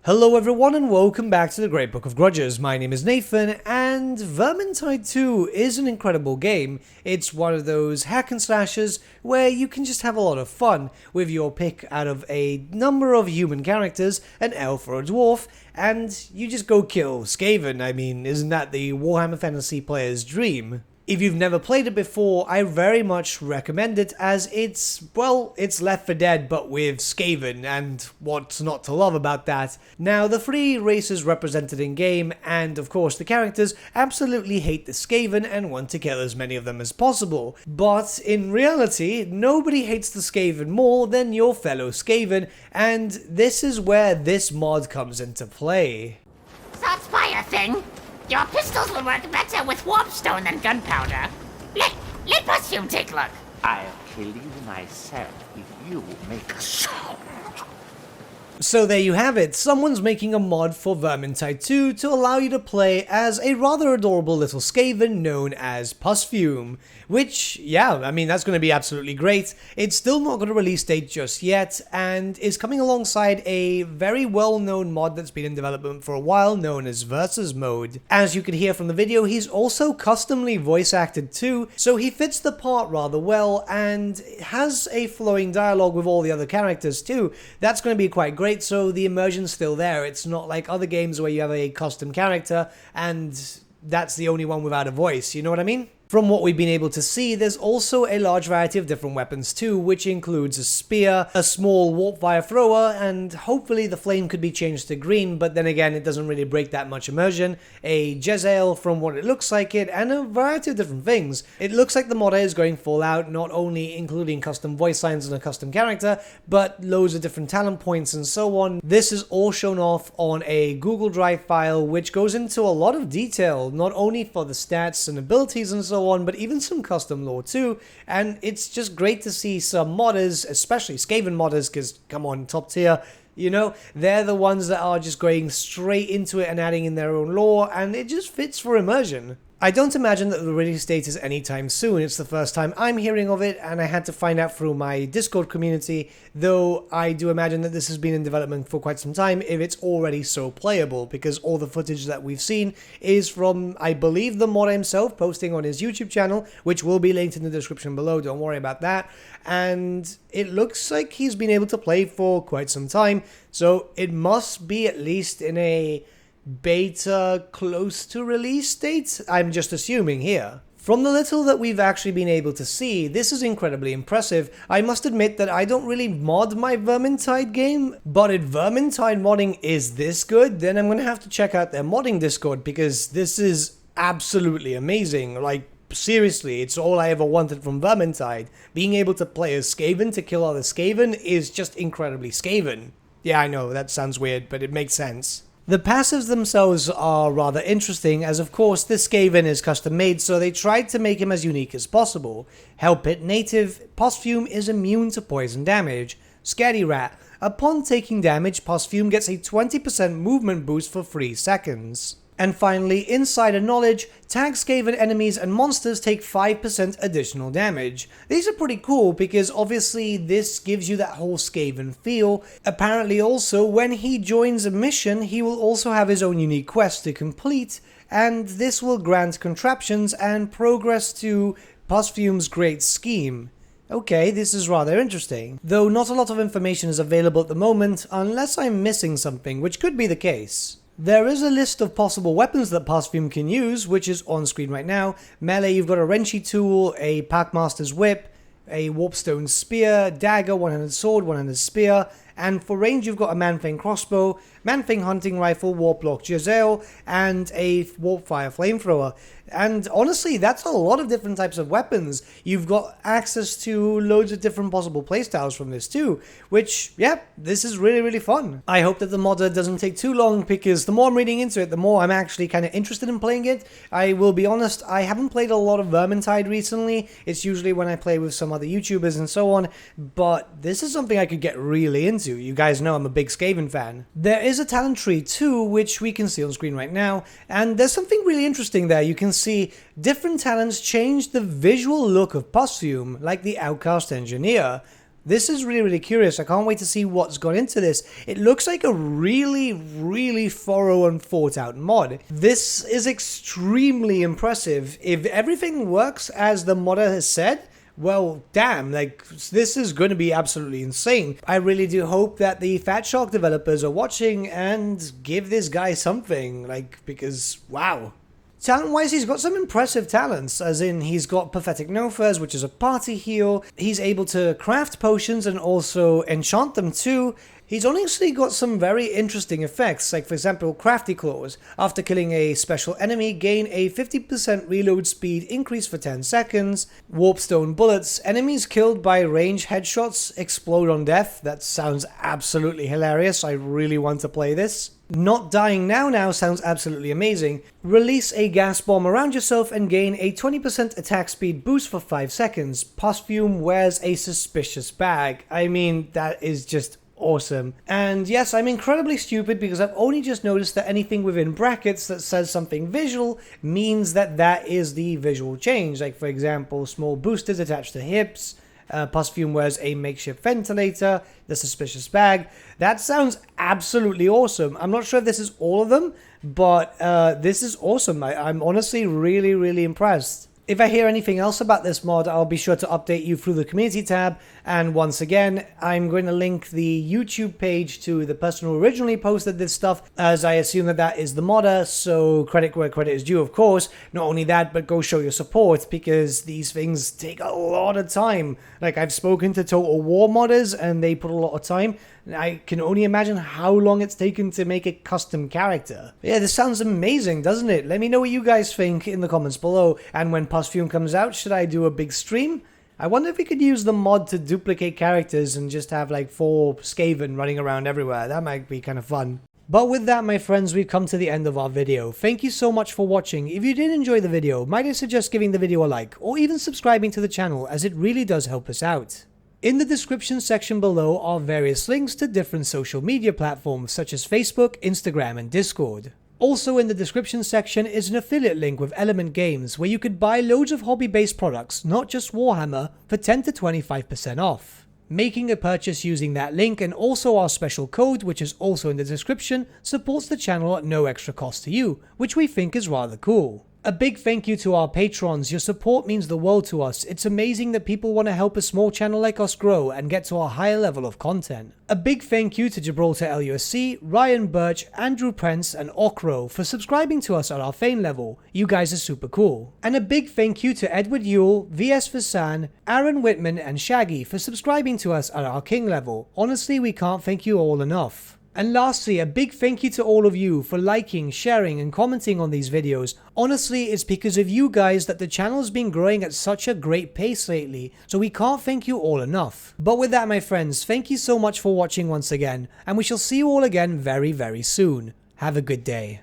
Hello everyone and welcome back to the Great Book of Grudges. My name is Nathan and Vermintide 2 is an incredible game. It's one of those hack and slashers where you can just have a lot of fun with your pick out of a number of human characters, an elf or a dwarf, and you just go kill Skaven. I mean, isn't that the Warhammer Fantasy player's dream? If you've never played it before, I very much recommend it as it's Left 4 Dead but with Skaven, and what's not to love about that. Now, the three races represented in game, and of course the characters, absolutely hate the Skaven and want to kill as many of them as possible. But in reality, nobody hates the Skaven more than your fellow Skaven, and this is where this mod comes into play. That fire thing? Your pistols will work better with warpstone than gunpowder. Let Pusfume take a look. I'll kill you myself if you make a sound. So there you have it, someone's making a mod for Vermintide 2 to allow you to play as a rather adorable little Skaven known as Pusfume. Which, yeah, I mean, that's going to be absolutely great. It's still not got a release date just yet, and is coming alongside a very well-known mod that's been in development for a while, known as Versus Mode. As you can hear from the video, he's also customly voice acted too, so he fits the part rather well, and has a flowing dialogue with all the other characters too. That's going to be quite great, so the immersion's still there. It's not like other games where you have a custom character, and that's the only one without a voice, you know what I mean? From what we've been able to see, there's also a large variety of different weapons too, which includes a spear, a small warp fire thrower, and hopefully the flame could be changed to green, but then again it doesn't really break that much immersion, a Jezzail from what it looks like it, and a variety of different things. It looks like the modder is going full out, not only including custom voice lines and a custom character, but loads of different talent points and so on. This is all shown off on a Google Drive file, which goes into a lot of detail, not only for the stats and abilities and so on, but even some custom lore too, and it's just great to see some modders, especially Skaven modders, because come on, top tier, you know, they're the ones that are just going straight into it and adding in their own lore, and it just fits for immersion. I don't imagine that the release date is anytime soon. It's the first time I'm hearing of it, and I had to find out through my Discord community, though I do imagine that this has been in development for quite some time if it's already so playable, because all the footage that we've seen is from, I believe, the modder himself posting on his YouTube channel, which will be linked in the description below, don't worry about that, and it looks like he's been able to play for quite some time, so it must be at least in a beta close to release date, I'm just assuming here. From the little that we've actually been able to see, this is incredibly impressive. I must admit that I don't really mod my Vermintide game, but if Vermintide modding is this good, then I'm going to have to check out their modding Discord, because this is absolutely amazing. Like, seriously, it's all I ever wanted from Vermintide. Being able to play as Skaven to kill other Skaven is just incredibly Skaven. Yeah, I know, that sounds weird, but it makes sense. The passives themselves are rather interesting, as of course this Skaven is custom made, so they tried to make him as unique as possible. Hellpit native, Pusfume is immune to poison damage. Scaredy Rat, upon taking damage, Pusfume gets a 20% movement boost for 3 seconds. And finally, Insider Knowledge, tag Skaven enemies and monsters take 5% additional damage. These are pretty cool because obviously this gives you that whole Skaven feel. Apparently also, when he joins a mission, he will also have his own unique quest to complete, and this will grant contraptions and progress to Pusfume's Great Scheme. Okay, this is rather interesting, though not a lot of information is available at the moment, unless I'm missing something, which could be the case. There is a list of possible weapons that Pusfume can use, which is on screen right now. Melee, you've got a wrenchy tool, a Packmaster's Whip, a Warpstone Spear, Dagger, one-handed sword, one-handed spear, and for range you've got a Manfang Crossbow, Manfang Hunting Rifle, Warplock Jezzail, and a Warpfire Flamethrower. And honestly, that's a lot of different types of weapons. You've got access to loads of different possible playstyles from this too, which, yeah, this is really, really fun. I hope that the modder doesn't take too long, because the more I'm reading into it, the more I'm actually kind of interested in playing it. I will be honest, I haven't played a lot of Vermintide recently. It's usually when I play with some other YouTubers and so on, but this is something I could get really into. You guys know I'm a big Skaven fan. There is a talent tree too, which we can see on screen right now, and there's something really interesting there. You can see different talents change the visual look of Pusfume, like the Outcast Engineer. This is really, really curious. I can't wait to see what's gone into this. It looks like a really, really thorough and thought out mod. This is extremely impressive. If everything works as the modder has said, well, damn, like, this is going to be absolutely insane. I really do hope that the Fat Shark developers are watching and give this guy something, like, because, wow. Talent-wise, he's got some impressive talents, as in he's got Pathetic No-Furs, which is a party heal. He's able to craft potions and also enchant them too. He's honestly got some very interesting effects, like for example, Crafty Claws. After killing a special enemy, gain a 50% reload speed increase for 10 seconds. Warpstone Bullets. Enemies killed by range headshots explode on death. That sounds absolutely hilarious. I really want to play this. Not Dying Now sounds absolutely amazing. Release a gas bomb around yourself and gain a 20% attack speed boost for 5 seconds. Pusfume wears a suspicious bag. I mean, that is just awesome. And yes, I'm incredibly stupid because I've only just noticed that anything within brackets that says something visual means that that is the visual change. Like for example, small boosters attached to hips. Pusfume wears a makeshift ventilator, the suspicious bag. That sounds absolutely awesome. I'm not sure if this is all of them, but this is awesome. I'm honestly really, really impressed. If I hear anything else about this mod, I'll be sure to update you through the community tab. And once again, I'm going to link the YouTube page to the person who originally posted this stuff, as I assume that that is the modder, so credit where credit is due, of course. Not only that, but go show your support, because these things take a lot of time. Like, I've spoken to Total War modders, and they put a lot of time. I can only imagine how long it's taken to make a custom character. Yeah, this sounds amazing, doesn't it? Let me know what you guys think in the comments below. And when Pusfume comes out, should I do a big stream? I wonder if we could use the mod to duplicate characters and just have like 4 Skaven running around everywhere. That might be kind of fun. But with that, my friends, we've come to the end of our video. Thank you so much for watching. If you did enjoy the video, might I suggest giving the video a like, or even subscribing to the channel, as it really does help us out. In the description section below are various links to different social media platforms such as Facebook, Instagram, and Discord. Also in the description section is an affiliate link with Element Games where you could buy loads of hobby-based products, not just Warhammer, for 10 to 25% off. Making a purchase using that link and also our special code, which is also in the description, supports the channel at no extra cost to you, which we think is rather cool. A big thank you to our patrons. Your support means the world to us. It's amazing that people want to help a small channel like us grow and get to a higher level of content. A big thank you to Gibraltar LUSC, Ryan Bertsche, Andrew Prince, and Okro for subscribing to us at our Fane level. You guys are super cool. And a big thank you to Edward Yule, VS Vasan, Aaron Whitman, and Shaggy for subscribing to us at our King level. Honestly, we can't thank you all enough. And lastly, a big thank you to all of you for liking, sharing, and commenting on these videos. Honestly, it's because of you guys that the channel's been growing at such a great pace lately, so we can't thank you all enough. But with that, my friends, thank you so much for watching once again, and we shall see you all again very, very soon. Have a good day.